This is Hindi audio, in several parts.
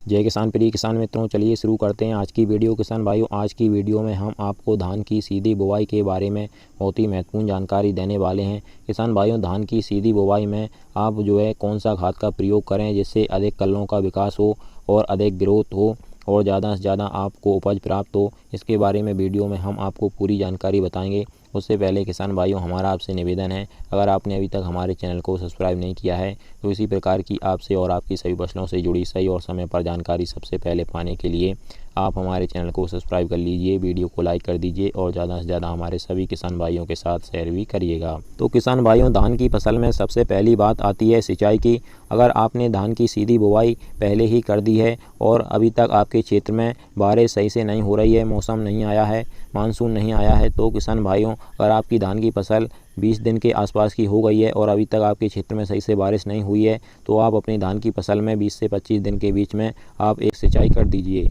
जय किसान प्रिय किसान मित्रों, चलिए शुरू करते हैं आज की वीडियो। किसान भाइयों, आज की वीडियो में हम आपको धान की सीधी बुवाई के बारे में बहुत ही महत्वपूर्ण जानकारी देने वाले हैं। किसान भाइयों, धान की सीधी बुवाई में आप कौन सा खाद का प्रयोग करें जिससे अधिक कल्लों का विकास हो और अधिक ग्रोथ हो और ज़्यादा से ज़्यादा आपको उपज प्राप्त हो, इसके बारे में वीडियो में हम आपको पूरी जानकारी बताएंगे। उससे पहले किसान भाइयों, हमारा आपसे निवेदन है, अगर आपने अभी तक हमारे चैनल को सब्सक्राइब नहीं किया है तो इसी प्रकार की आपसे और आपकी सभी फसलों से जुड़ी सही और समय पर जानकारी सबसे पहले पाने के लिए आप हमारे चैनल को सब्सक्राइब कर लीजिए, वीडियो को लाइक कर दीजिए और ज़्यादा से ज़्यादा हमारे सभी किसान भाइयों के साथ शेयर भी करिएगा। तो किसान भाइयों, धान की फसल में सबसे पहली बात आती है सिंचाई की। अगर आपने धान की सीधी बुवाई पहले ही कर दी है और अभी तक आपके क्षेत्र में बारिश सही से नहीं हो रही है, मौसम नहीं आया है, मानसून नहीं आया है, तो किसान भाइयों, अगर आपकी धान की फसल 20 दिन के आसपास की हो गई है और अभी तक आपके क्षेत्र में सही से बारिश नहीं हुई है, तो आप अपनी धान की फसल में 20 से 25 दिन के बीच में आप एक सिंचाई कर दीजिए।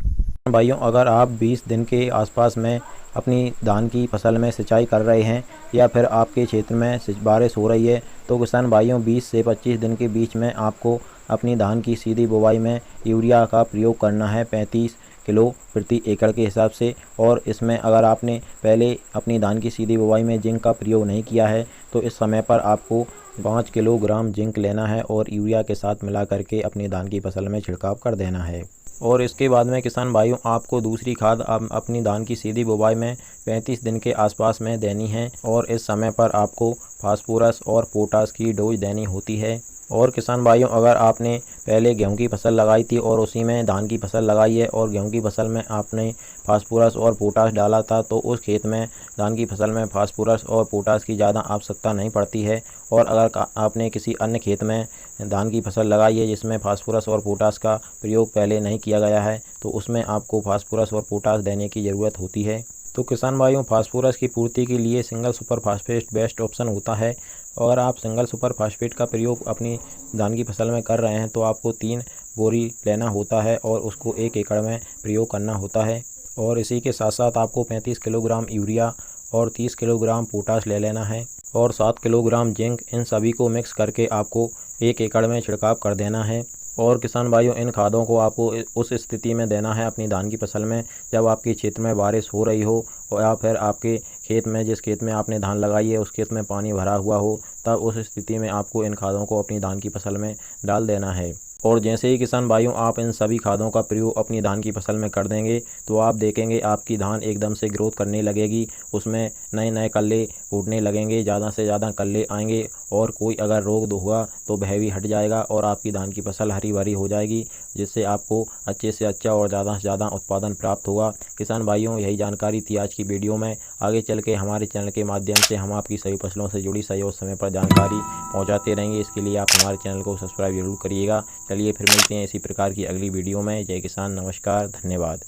भाइयों, अगर आप 20 दिन के आसपास में अपनी धान की फसल में सिंचाई कर रहे हैं या फिर आपके क्षेत्र में बारिश हो रही है, तो किसान भाइयों 20 से 25 दिन के बीच में आपको अपनी धान की सीधी बुवाई में यूरिया का प्रयोग करना है 35 किलो प्रति एकड़ के हिसाब से। और इसमें अगर आपने पहले अपनी धान की सीधी बुवाई में जिंक का प्रयोग नहीं किया है तो इस समय पर आपको 5 किलोग्राम जिंक लेना है और यूरिया के साथ मिला करके अपनी धान की फसल में छिड़काव कर देना है। और इसके बाद में किसान भाइयों, आपको दूसरी खाद अपनी धान की सीधी बुवाई में 35 दिन के आसपास में देनी है और इस समय पर आपको फास्फोरस और पोटास की डोज देनी होती है। और किसान भाइयों, अगर आपने पहले गेहूं की फसल लगाई थी और उसी में धान की फसल लगाई है और गेहूं की फसल में आपने फास्फोरस और पोटास डाला था, तो उस खेत में धान की फसल में फास्फोरस और पोटास की ज़्यादा आवश्यकता नहीं पड़ती है। और अगर आपने किसी अन्य खेत में धान की फसल लगाई है जिसमें फास्फोरस और पोटास का प्रयोग पहले नहीं किया गया है, तो उसमें आपको फास्फोरस और पोटास देने की ज़रूरत होती है। तो किसान भाइयों, फास्फोरस की पूर्ति के लिए single super phosphate best option होता है। और आप सिंगल सुपर फास्फेट का प्रयोग अपनी धान की फसल में कर रहे हैं तो आपको 3 बोरी लेना होता है और उसको 1 एकड़ में प्रयोग करना होता है। और इसी के साथ साथ आपको 35 किलोग्राम यूरिया और 30 किलोग्राम पोटाश ले लेना है और 7 किलोग्राम जिंक, इन सभी को मिक्स करके आपको 1 एकड़ में छिड़काव कर देना है। और किसान भाइयों, इन खादों को आपको उस स्थिति में देना है अपनी धान की फसल में जब आपके क्षेत्र में बारिश हो रही हो या फिर आपके खेत में, जिस खेत में आपने धान लगाई है उस खेत में पानी भरा हुआ हो, तब उस स्थिति में आपको इन खादों को अपनी धान की फसल में डाल देना है। और जैसे ही किसान भाइयों आप इन सभी खादों का प्रयोग अपनी धान की फसल में कर देंगे तो आप देखेंगे आपकी धान एकदम से ग्रोथ करने लगेगी, उसमें नए नए कल्ले फूटने लगेंगे, ज़्यादा से ज़्यादा कल्ले आएंगे और कोई अगर रोग होगा तो वह भी हट जाएगा और आपकी धान की फसल हरी भरी हो जाएगी, जिससे आपको अच्छे से अच्छा और ज़्यादा से ज़्यादा उत्पादन प्राप्त होगा। किसान भाइयों, यही जानकारी थी आज की वीडियो में। आगे चल के हमारे चैनल के माध्यम से हम आपकी सभी फसलों से जुड़ी सही और समय पर जानकारी पहुँचाते रहेंगे। इसके लिए आप हमारे चैनल को सब्सक्राइब जरूर करिएगा। चलिए फिर मिलते हैं इसी प्रकार की अगली वीडियो में। जय किसान, नमस्कार, धन्यवाद।